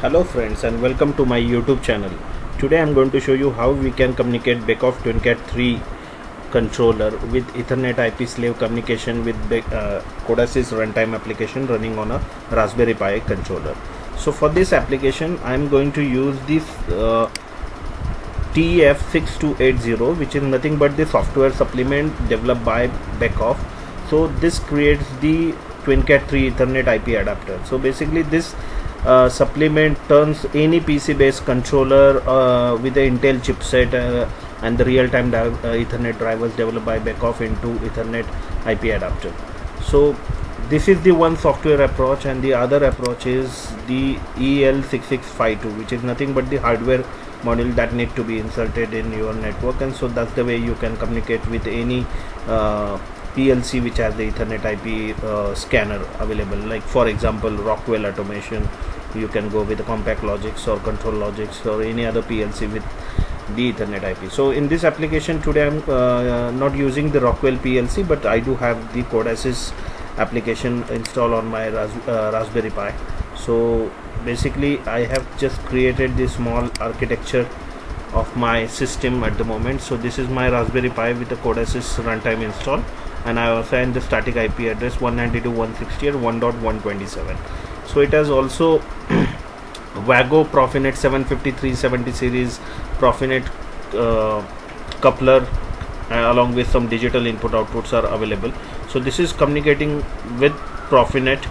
Hello friends and welcome to my YouTube channel. Today I am going to show you how we can communicate Beckhoff TwinCat 3 controller with Ethernet IP slave communication with Codasys runtime application running on a Raspberry Pi controller. So for this application I am going to use this TF6280, which is nothing but the software supplement developed by Beckhoff. So this creates the TwinCat 3 Ethernet IP adapter. So basically this supplement turns any PC based controller with the Intel chipset and the real-time Ethernet drivers developed by Beckhoff into Ethernet IP adapter. So this is the one software approach, and the other approach is the EL6652, which is nothing but the hardware module that need to be inserted in your network, and so that's the way you can communicate with any PLC which has the Ethernet IP scanner available. Like for example Rockwell Automation, you can go with the Compact Logics or Control Logics or any other PLC with the Ethernet IP. So in this application today I'm not using the Rockwell PLC, but I do have the Codasys application installed on my Raspberry Pi. So basically I have just created this small architecture of my system at the moment. So this is my Raspberry Pi with the Codasys runtime installed, and I have assigned the static IP address 192.168.1.127. so it has also Wago Profinet 75370 series Profinet coupler along with some digital input outputs are available. So this is communicating with Profinet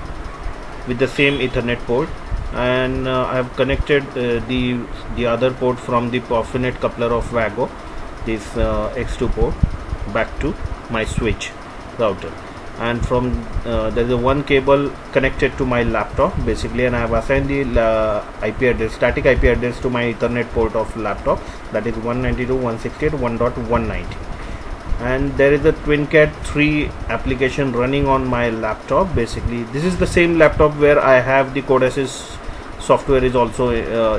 with the same Ethernet port, and I have connected the other port from the Profinet coupler of Wago, this X2 port, back to my switch router, and from there is a one cable connected to my laptop basically, and I have assigned the IP address, static IP address to my Ethernet port of laptop, that is 192.168.1.190. and there is a TwinCat 3 application running on my laptop. Basically this is the same laptop where I have the Codasys software is also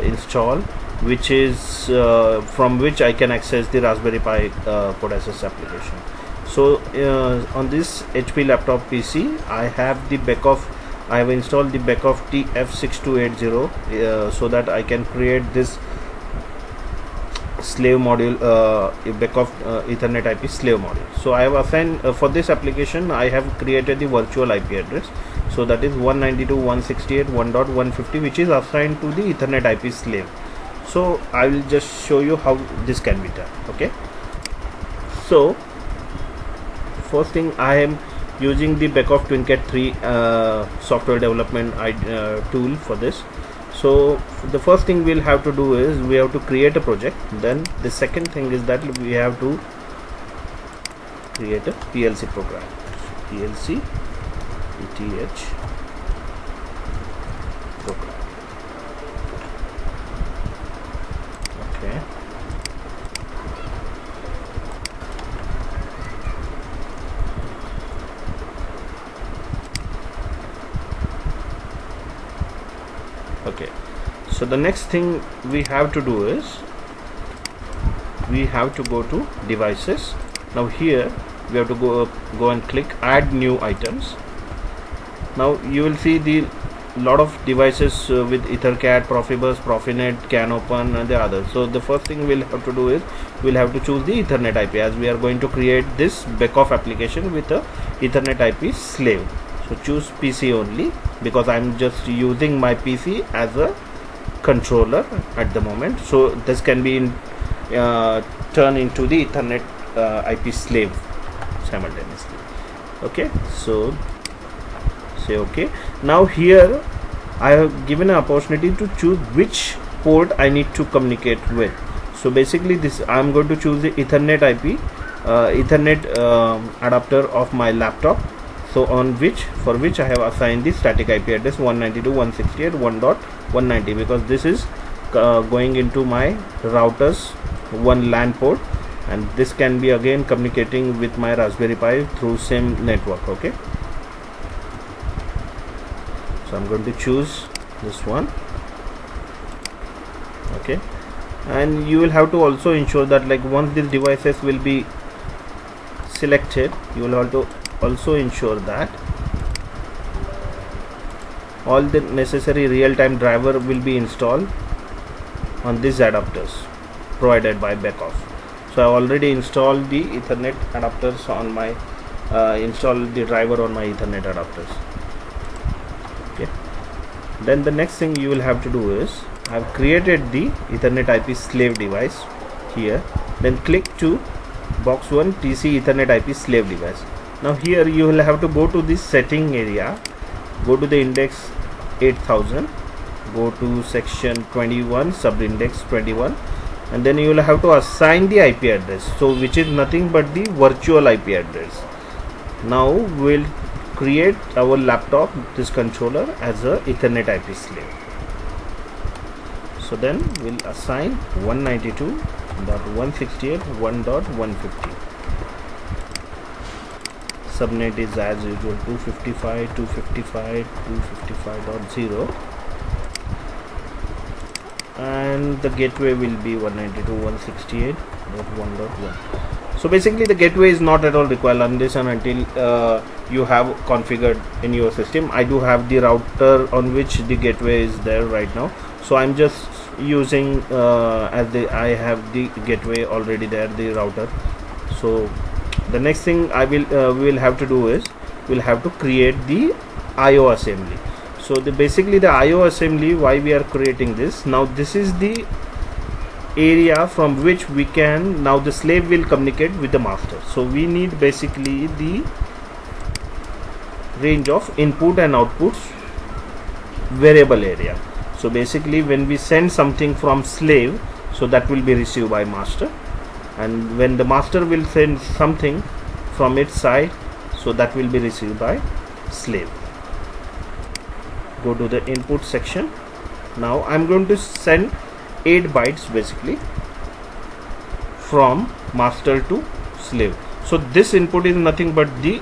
installed, which is from which I can access the Raspberry Pi Codasys application. So on this HP laptop PC I have the Beckhoff, I have installed the Beckhoff TF6280 so that I can create this slave module, Beckhoff Ethernet IP slave module. So I have assigned for this application I have created the virtual IP address, so that is 192.168.1.150, which is assigned to the Ethernet IP slave. So I will just show you how this can be done. Okay, so first thing, I am using the Beckhoff TwinCat 3 software development tool for this. So the first thing we'll have to do is we have to create a project. Then the second thing is that we have to create a PLC program. PLC ETH program. Okay. Okay, so the next thing we have to do is we have to go to devices. Now here we have to go and click add new items. Now you will see the lot of devices with EtherCAT, Profibus, Profinet, CANopen and the others. So the first thing we'll have to do is we'll have to choose the Ethernet IP, as we are going to create this Beckhoff application with a Ethernet IP slave. So choose PC only, because I'm just using my PC as a controller at the moment. So this can be turned into the Ethernet IP slave simultaneously. Okay, so say okay. Now here I have given an opportunity to choose which port I need to communicate with. So basically this I'm going to choose the Ethernet IP Ethernet adapter of my laptop. So for which I have assigned the static IP address 192.168.1.190, because this is going into my router's one LAN port, and this can be again communicating with my Raspberry Pi through same network. Okay, so I'm going to choose this one. Okay, and you will have to also ensure that, like, once these devices will be selected, you will have to also ensure that all the necessary real-time driver will be installed on these adapters provided by Beckhoff. So I already installed the Ethernet adapters on my installed the driver on my Ethernet adapters. Okay, then the next thing you will have to do is I have created the Ethernet IP slave device here. Then click to box 1 TC Ethernet IP slave device. Now here you will have to go to this setting area, go to the index 8000, go to section 21 subindex 21, and then you will have to assign the IP address, so which is nothing but the virtual IP address. Now we'll create our laptop, this controller, as a Ethernet IP slave. So then we'll assign 192.168.1.150. Subnet is as usual 255.255.255.0, and the gateway will be 192.168.1.1. So basically the gateway is not at all required unless and until you have configured in your system. I do have the router on which the gateway is there right now, so I'm just using I have the gateway already there, the router. So the next thing I will we will have to do is we'll have to create the IO assembly. So basically the IO assembly, why we are creating this, now this is the area from which we can, now the slave will communicate with the master. So we need basically the range of input and outputs variable area. So basically when we send something from slave, so that will be received by master, and when the master will send something from its side, so that will be received by slave. Go to the input section. Now I'm going to send 8 bytes basically from master to slave. So this input is nothing but the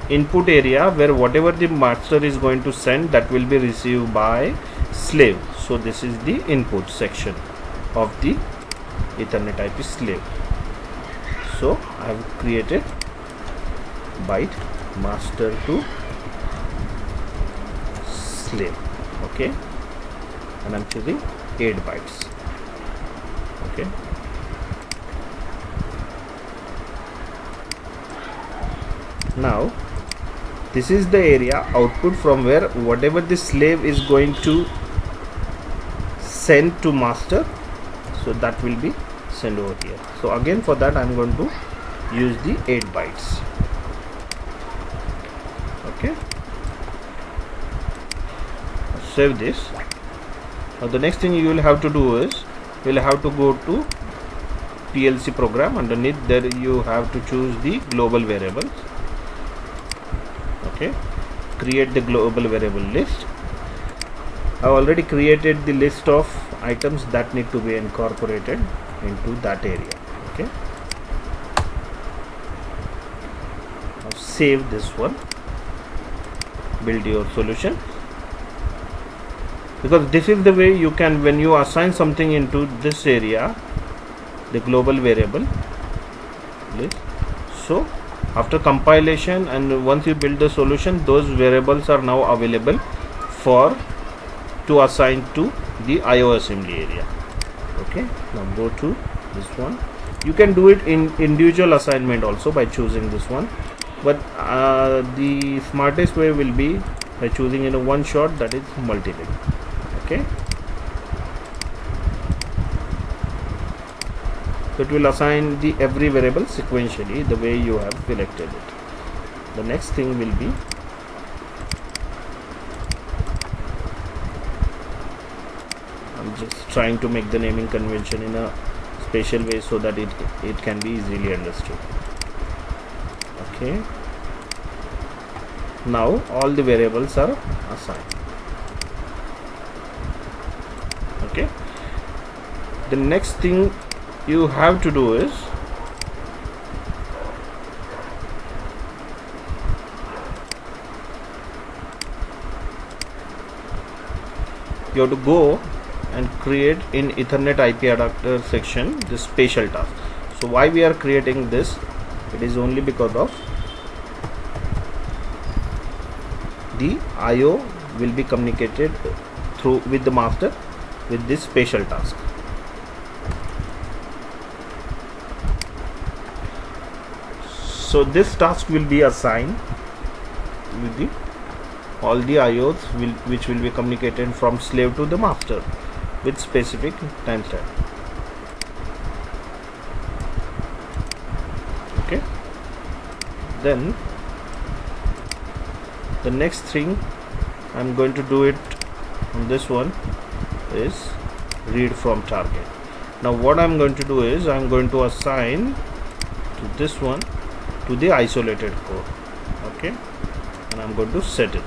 input area where whatever the master is going to send, that will be received by slave. So this is the input section of the Ethernet IP slave. So I have created byte master to slave. Okay, and I'm choosing 8 bytes. Okay, now this is the area output from where whatever the slave is going to send to master, so that will be sent over here. So again for that I'm going to use the 8 bytes. Okay, save this. Now the next thing you will have to do is you will have to go to PLC program. Underneath there you have to choose the global variables. Okay, create the global variable list. I already created the list of items that need to be incorporated into that area. Okay, now save this one, build your solution, because this is the way you can, when you assign something into this area, the global variable list, so after compilation and once you build the solution, those variables are now available to assign to the IO assembly area. Okay, now go to this one. You can do it in individual assignment also by choosing this one, but the smartest way will be by choosing in a one shot, that is multi-link. Okay, so it will assign the every variable sequentially the way you have selected it. The next thing will be I'm just trying to make the naming convention in a special way so that it can be easily understood. Okay, now all the variables are assigned. Okay, the next thing you have to do is you have to go and create in Ethernet IP adapter section this special task. So why we are creating this, it is only because of the IO will be communicated through with the master with this special task. So this task will be assigned with the all the IOs which will be communicated from slave to the master with specific timestamp. Okay, then the next thing I'm going to do it on this one is read from target. Now what I'm going to do is I'm going to assign to this one to the isolated core. Okay, and I'm going to set it.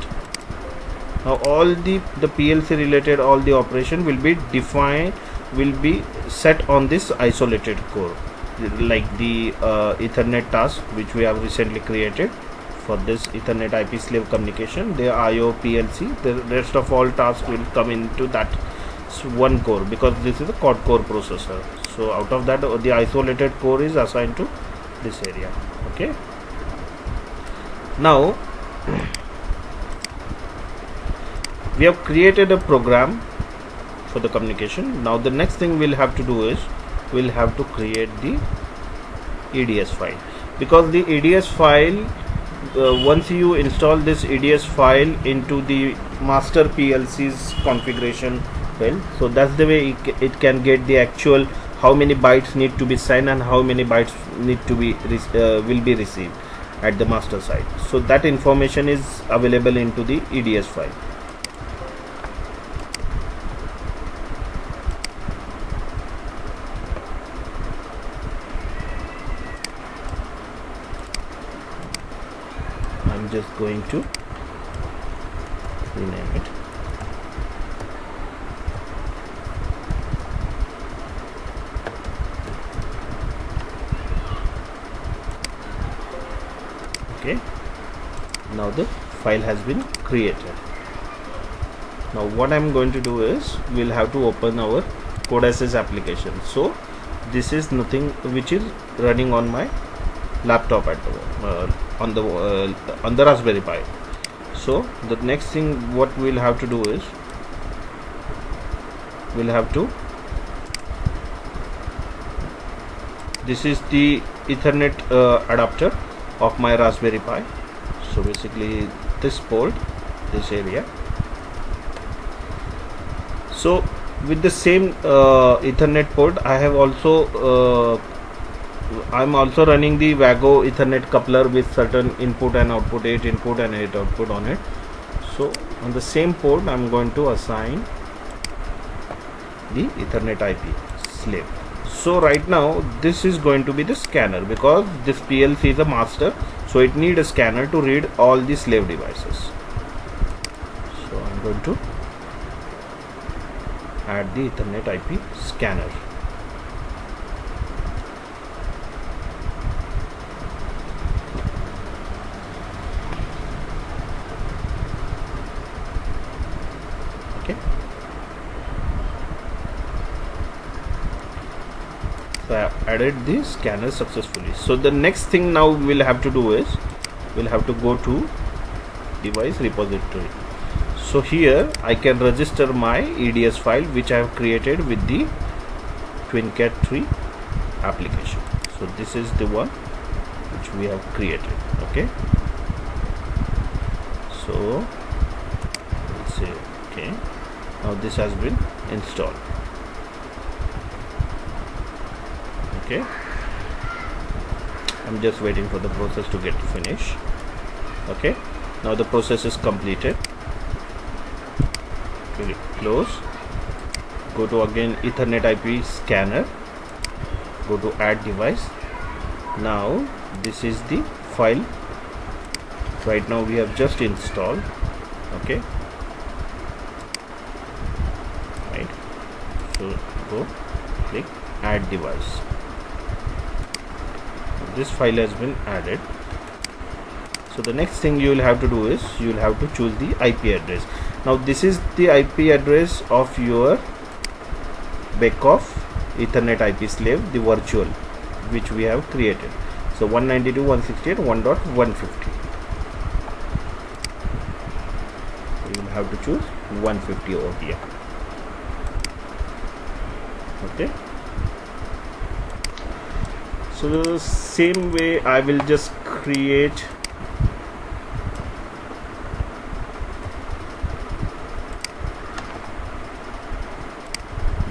Now all the PLC related all the operation will be defined, will be set on this isolated core, like the Ethernet task which we have recently created for this Ethernet IP slave communication, the IO PLC. The rest of all tasks will come into that one core because this is a quad core processor. So out of that the isolated core is assigned to this area. Okay, now we have created a program for the communication. Now the next thing we'll have to do is we'll have to create the EDS file, because the EDS file once you install this EDS file into the master PLC's configuration, well, so that's the way it can get the actual how many bytes need to be sent and how many bytes need to be will be received at the master side. So that information is available into the EDS file. I'm just going to rename it. Okay, now the file has been created. Now what I'm going to do is we'll have to open our CodeAssist application. So this is nothing which is running on my laptop at the on the Raspberry Pi. So the next thing what we'll have to do is we'll have to, this is the Ethernet adapter of my Raspberry Pi. So basically this port, this area. So with the same Ethernet port I have also I'm also running the Wago Ethernet coupler with certain input and output, 8 input and 8 output on it. So on the same port I'm going to assign the Ethernet IP slave. So right now this is going to be the scanner, because this PLC is a master, so it needs a scanner to read all the slave devices. So I'm going to add the Ethernet IP scanner. Okay, so I have added the scanner successfully. So the next thing now we'll have to do is we'll have to go to device repository. So here I can register my EDS file which I have created with the TwinCat3 application. So this is the one which we have created. Okay, so let's say okay, now this has been installed. Okay, I'm just waiting for the process to get to finish. Okay, now the process is completed. Okay, close, go to again Ethernet IP scanner, go to add device. Now this is the file right now we have just installed. Okay, right, so go click add device. This file has been added. So the next thing you will have to do is you will have to choose the IP address. Now this is the IP address of your backoff Ethernet IP slave, the virtual which we have created. So 192.168.1.150. You will have to choose 150 over here. Okay, so the same way I will just create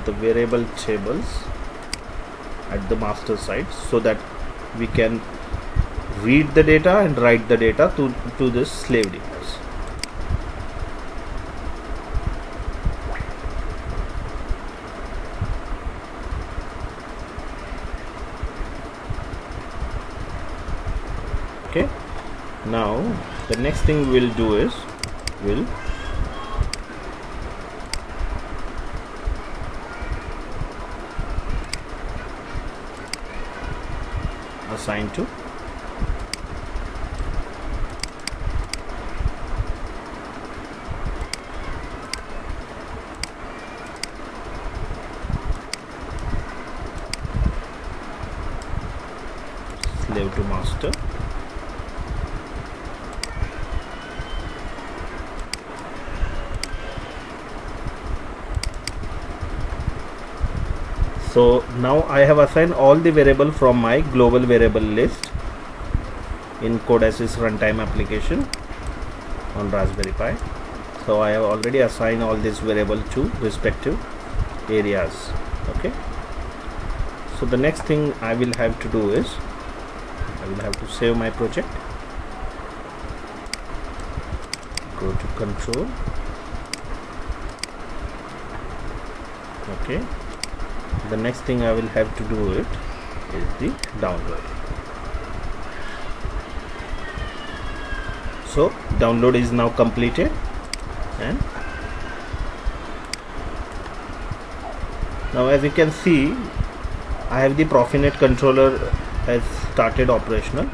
the variable tables at the master side, so that we can read the data and write the data to this slave device. Okay, now the next thing we'll do is we'll assign to slave to master. So now I have assigned all the variable from my global variable list in Codesys runtime application on Raspberry Pi. So I have already assigned all these variable to respective areas. Okay, so the next thing I will have to do is I will have to save my project, go to control. Okay, the next thing I will have to do it is the download. So download is now completed, and now as you can see I have the Profinet controller has started operational.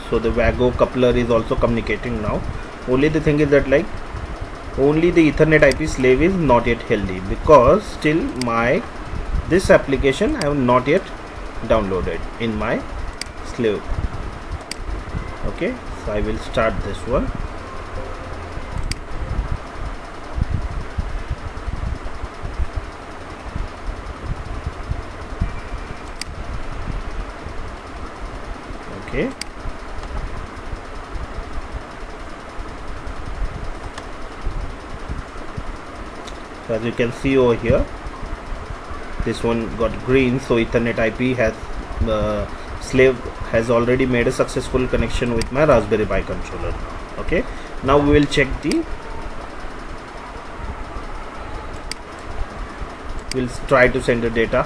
So the Wago coupler is also communicating now. Only the thing is that like only the Ethernet IP slave is not yet healthy, because still my this application I have not yet downloaded in my slave. Okay, so I will start this one. Okay, so as you can see over here, this one got green, so Ethernet IP has slave has already made a successful connection with my Raspberry Pi controller. Okay, now we will check we'll try to send the data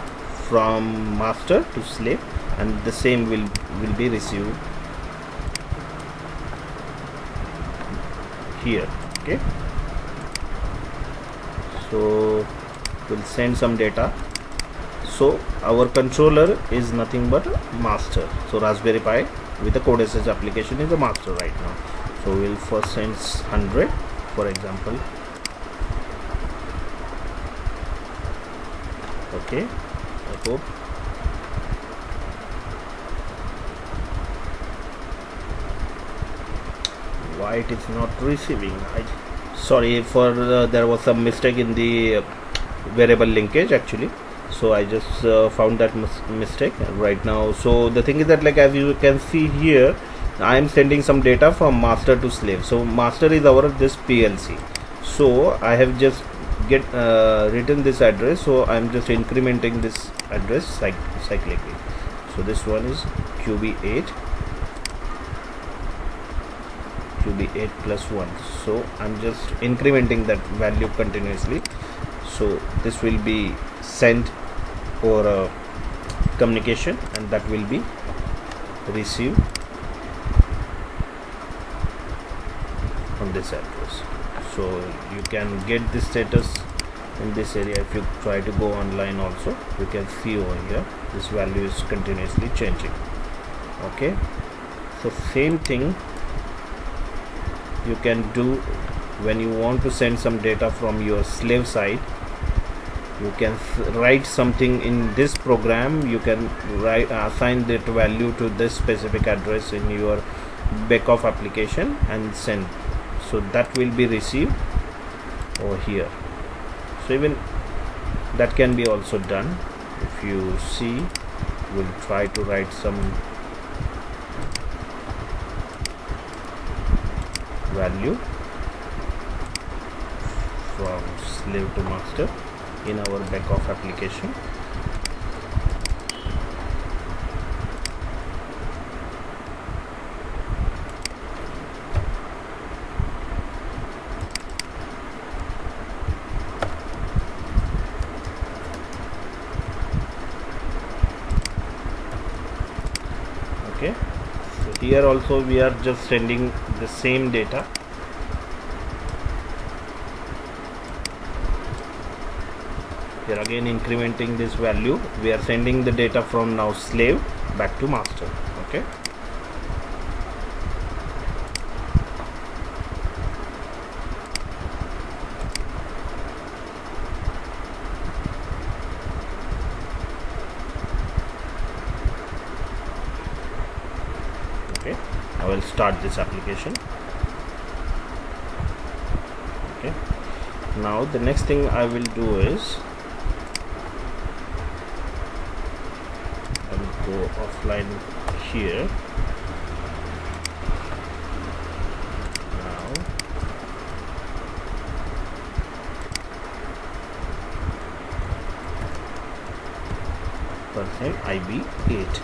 from master to slave, and the same will be received here. Okay, so we'll send some data. So our controller is nothing but master, so Raspberry Pi with the Codesys application is a master right now. So we'll first send 100 for example. Okay, I hope why it is not receiving. Sorry for there was some mistake in the variable linkage actually, so I just found that mistake right now. So the thing is that like as you can see here, I am sending some data from master to slave. So master is our this PLC, so I have just written this address, so I am just incrementing this address cyclically. So this one is QB8 plus 1, so I'm just incrementing that value continuously. So this will be sent or communication, and that will be received on this address. So you can get the status in this area. If you try to go online also, you can see over here this value is continuously changing. Okay, so same thing you can do when you want to send some data from your slave side. You can write something in this program, you can assign that value to this specific address in your backoff application and send, so that will be received over here. So even that can be also done. If you see, we'll try to write some value from slave to master in our backoff application. Okay, so here also we are just sending the same data. Here again incrementing this value, we are sending the data from now slave back to master. Okay, okay, I will start this application. Okay, now the next thing I will do is I will go offline here. Now %IB8.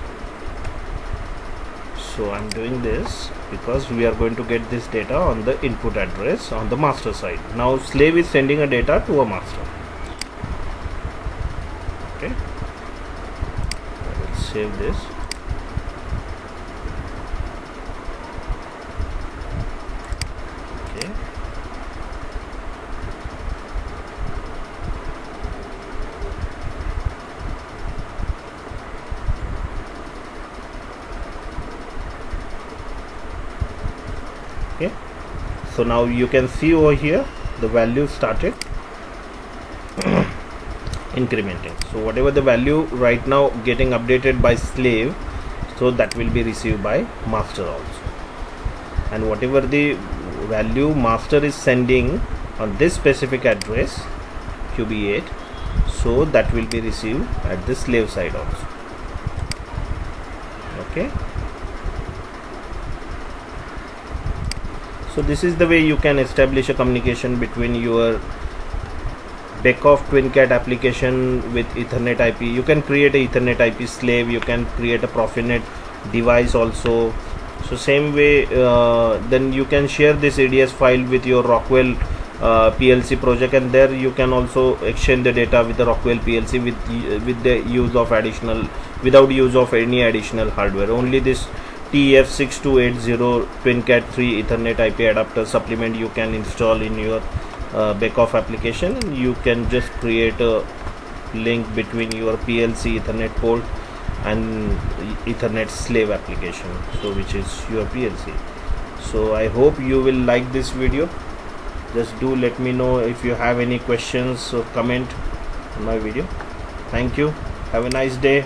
So I'm doing this because we are going to get this data on the input address on the master side. Now slave is sending a data to a master. Okay, I will save this. Okay, okay, so now you can see over here the value started incrementing. So whatever the value right now getting updated by slave, so that will be received by master also, and whatever the value master is sending on this specific address QB8, so that will be received at the slave side also. Okay, so this is the way you can establish a communication between your backoff TwinCat application with Ethernet IP. You can create a Ethernet IP slave, you can create a Profinet device also. So same way, then you can share this ADS file with your Rockwell PLC project, and there you can also exchange the data with the Rockwell PLC with the use of without use of any additional hardware. Only this TF6280 TwinCat 3 Ethernet IP adapter supplement you can install in your backoff application, and you can just create a link between your PLC Ethernet port and Ethernet slave application, so which is your PLC. So I hope you will like this video. Just do let me know if you have any questions or comment on my video. Thank you. Have a nice day.